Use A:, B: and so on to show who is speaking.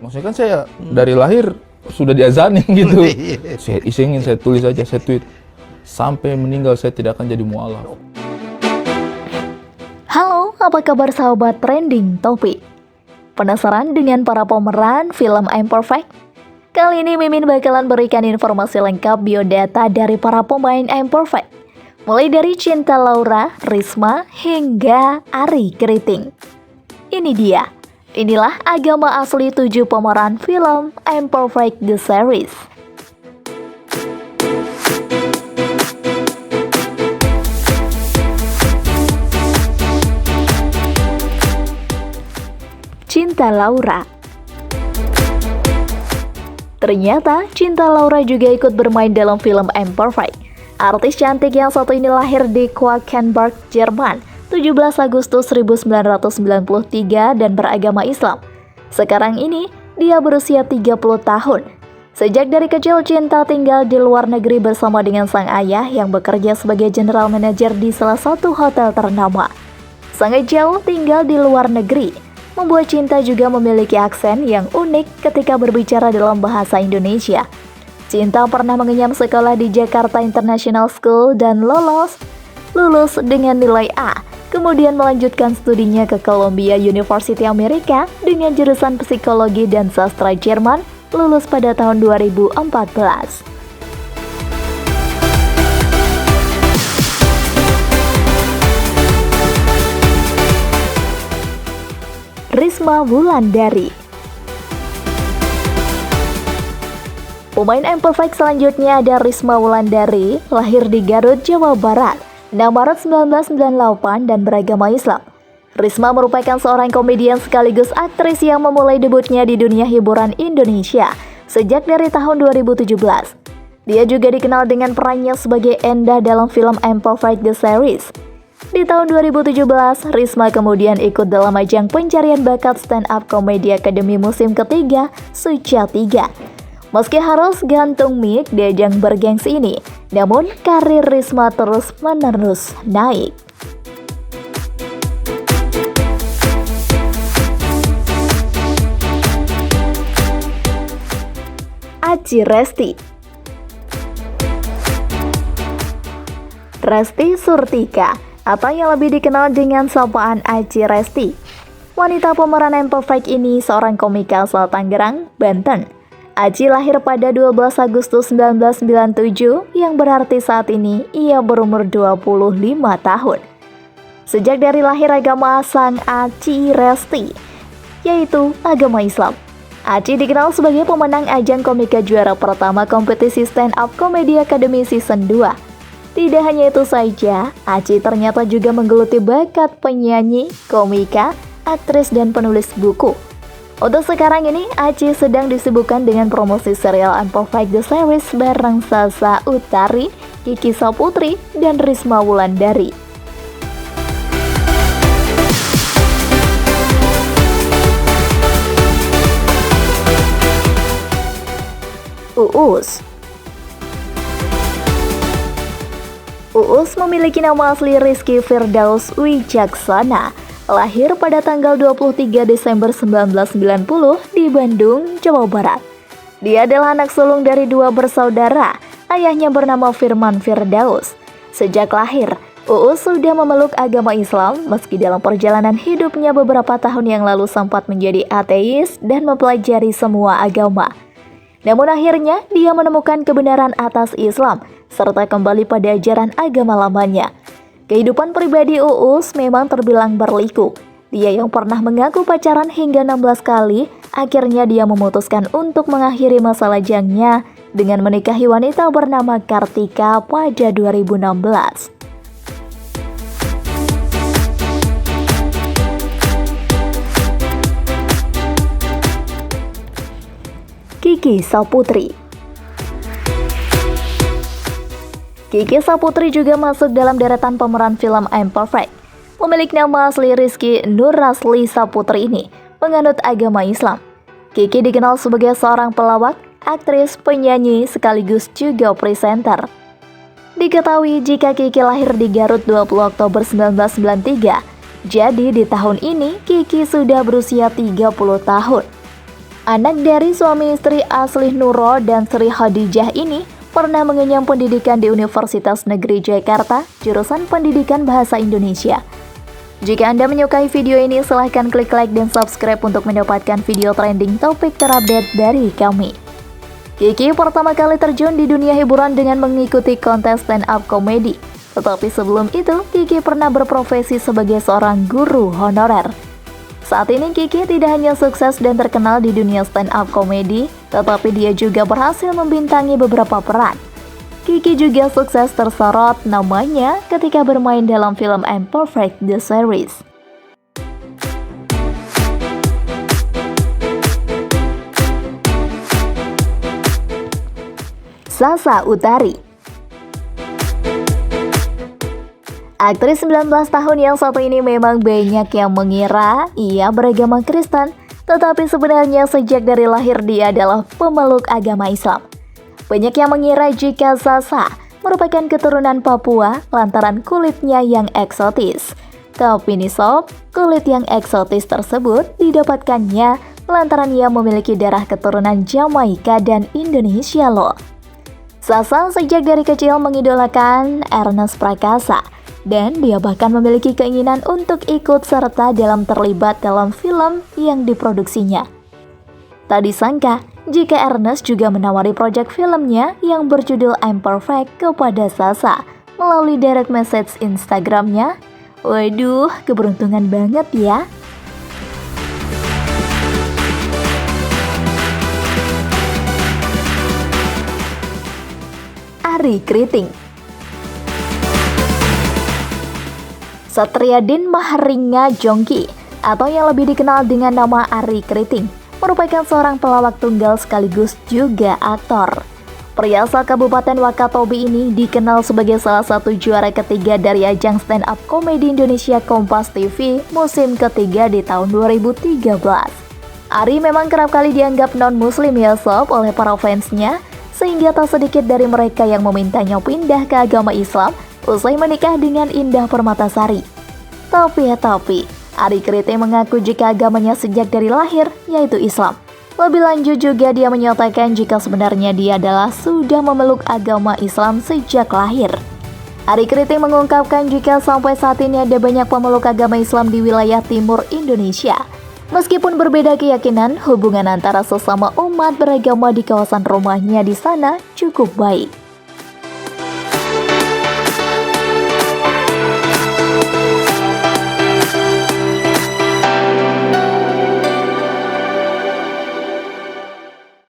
A: Maksudnya kan saya dari lahir sudah diazanin gitu. Saya isengin, saya tulis aja, saya tweet. Sampai meninggal saya tidak akan jadi mualaf.
B: Halo, apa kabar sahabat trending topik? Penasaran dengan para pemeran film I'm Perfect? Kali ini Mimin bakalan berikan informasi lengkap biodata dari para pemain I'm Perfect. Mulai dari Cinta Laura, Risma, hingga Arie Kriting. Ini dia. Inilah agama asli 7 pemeran film I'm Perfect The Series. Cinta Laura. Ternyata Cinta Laura juga ikut bermain dalam film I'm Perfect. Artis cantik yang satu ini lahir di Quakenburg, Jerman, 17 Agustus 1993 dan beragama Islam. Sekarang ini, dia berusia 30 tahun. Sejak dari kecil, Cinta tinggal di luar negeri bersama dengan sang ayah yang bekerja sebagai general manager di salah satu hotel ternama. Sangat jauh tinggal di luar negeri membuat Cinta juga memiliki aksen yang unik ketika berbicara dalam bahasa Indonesia. Cinta pernah mengenyam sekolah di Jakarta International School dan lulus dengan nilai A. Kemudian melanjutkan studinya ke Columbia University Amerika dengan jurusan Psikologi dan Sastra Jerman, lulus pada tahun 2014. Risma Wulandari. Pemain I'm Perfect selanjutnya ada Risma Wulandari, lahir di Garut, Jawa Barat, 6 Maret 1998 dan beragama Islam. Risma merupakan seorang komedian sekaligus aktris yang memulai debutnya di dunia hiburan Indonesia sejak dari tahun 2017. Dia juga dikenal dengan perannya sebagai Endah dalam film I'm Perfect The Series. Di tahun 2017, Risma kemudian ikut dalam ajang pencarian bakat stand-up komedi Akademi musim ketiga, Suca 3. Meski harus gantung mic di ajang bergengsi ini, namun karir Risma terus-menerus naik. Aci Resti. Resti Surtika, atau yang lebih dikenal dengan sapaan Aci Resti. Wanita pemeran I'm Perfect ini seorang komika asal Tangerang, Banten. Aci lahir pada 12 Agustus 1997 yang berarti saat ini ia berumur 25 tahun. Sejak dari lahir agama sang Aci Resti, yaitu agama Islam. Aci dikenal sebagai pemenang ajang komika juara pertama kompetisi stand up komedi Akademi season 2. Tidak hanya itu saja, Aci ternyata juga menggeluti bakat penyanyi, komika, aktris, dan penulis buku. Untuk sekarang ini, Aci sedang disibukkan dengan promosi serial I'm Perfect The Series bareng Sasa Utari, Kiki Saputri, dan Risma Wulandari. Uus. Uus memiliki nama asli Rizky Firdaus Wicaksana, lahir pada tanggal 23 Desember 1990 di Bandung, Jawa Barat. Dia adalah anak sulung dari 2 bersaudara, ayahnya bernama Firman Firdaus. Sejak lahir, Uus sudah memeluk agama Islam meski dalam perjalanan hidupnya beberapa tahun yang lalu sempat menjadi ateis dan mempelajari semua agama. Namun akhirnya dia menemukan kebenaran atas Islam serta kembali pada ajaran agama lamanya. Kehidupan pribadi Uus memang terbilang berliku. Dia yang pernah mengaku pacaran hingga 16 kali, akhirnya dia memutuskan untuk mengakhiri masa lajangnya dengan menikahi wanita bernama Kartika pada 2016. Kiki Saputri. Kiki Saputri juga masuk dalam deretan pemeran film I'm Perfect. Pemilik nama asli Rizky Nurrasli Saputri ini menganut agama Islam. Kiki dikenal sebagai seorang pelawak, aktris, penyanyi, sekaligus juga presenter. Diketahui jika Kiki lahir di Garut 20 Oktober 1993, jadi di tahun ini Kiki sudah berusia 30 tahun. Anak dari suami istri Aslih Nurro dan Sri Khadijah ini pernah mengenyam pendidikan di Universitas Negeri Jakarta, jurusan Pendidikan Bahasa Indonesia. Jika Anda menyukai video ini, silahkan klik like dan subscribe untuk mendapatkan video trending topik terupdate dari kami. Kiki pertama kali terjun di dunia hiburan dengan mengikuti kontes stand-up komedi. Tetapi sebelum itu, Kiki pernah berprofesi sebagai seorang guru honorer. Saat ini Kiki tidak hanya sukses dan terkenal di dunia stand-up komedi, tetapi dia juga berhasil membintangi beberapa peran. Kiki juga sukses tersorot namanya ketika bermain dalam film Imperfect The Series. Sasa Utari. Aktris 19 tahun yang satu ini memang banyak yang mengira ia beragama Kristen, tetapi sebenarnya sejak dari lahir dia adalah pemeluk agama Islam. Banyak yang mengira jika Sasa merupakan keturunan Papua lantaran kulitnya yang eksotis. Tapi nih sob, kulit yang eksotis tersebut didapatkannya lantaran ia memiliki darah keturunan Jamaika dan Indonesia loh. Sasa sejak dari kecil mengidolakan Ernest Prakasa. Dan dia bahkan memiliki keinginan untuk ikut serta dalam terlibat dalam film yang diproduksinya. Tak disangka jika Ernest juga menawari proyek filmnya yang berjudul Imperfect kepada Sasa melalui direct message Instagramnya. Waduh, keberuntungan banget ya. Arie Kriting. Satriadin Maharinga Jongki atau yang lebih dikenal dengan nama Arie Kriting merupakan seorang pelawak tunggal sekaligus juga aktor. Pria asal Kabupaten Wakatobi ini dikenal sebagai salah satu juara ketiga dari ajang stand up komedi Indonesia Kompas TV musim ketiga di tahun 2013. Arie memang kerap kali dianggap non-muslim ya sob oleh para fansnya, sehingga tak sedikit dari mereka yang memintanya pindah ke agama Islam usai menikah dengan Indah Permatasari. Tapi Arie Kriting mengaku jika agamanya sejak dari lahir yaitu Islam. Lebih lanjut juga dia menyatakan jika sebenarnya dia adalah sudah memeluk agama Islam sejak lahir. Arie Kriting mengungkapkan jika sampai saat ini ada banyak pemeluk agama Islam di wilayah timur Indonesia. Meskipun berbeda keyakinan, hubungan antara sesama umat beragama di kawasan rumahnya di sana cukup baik.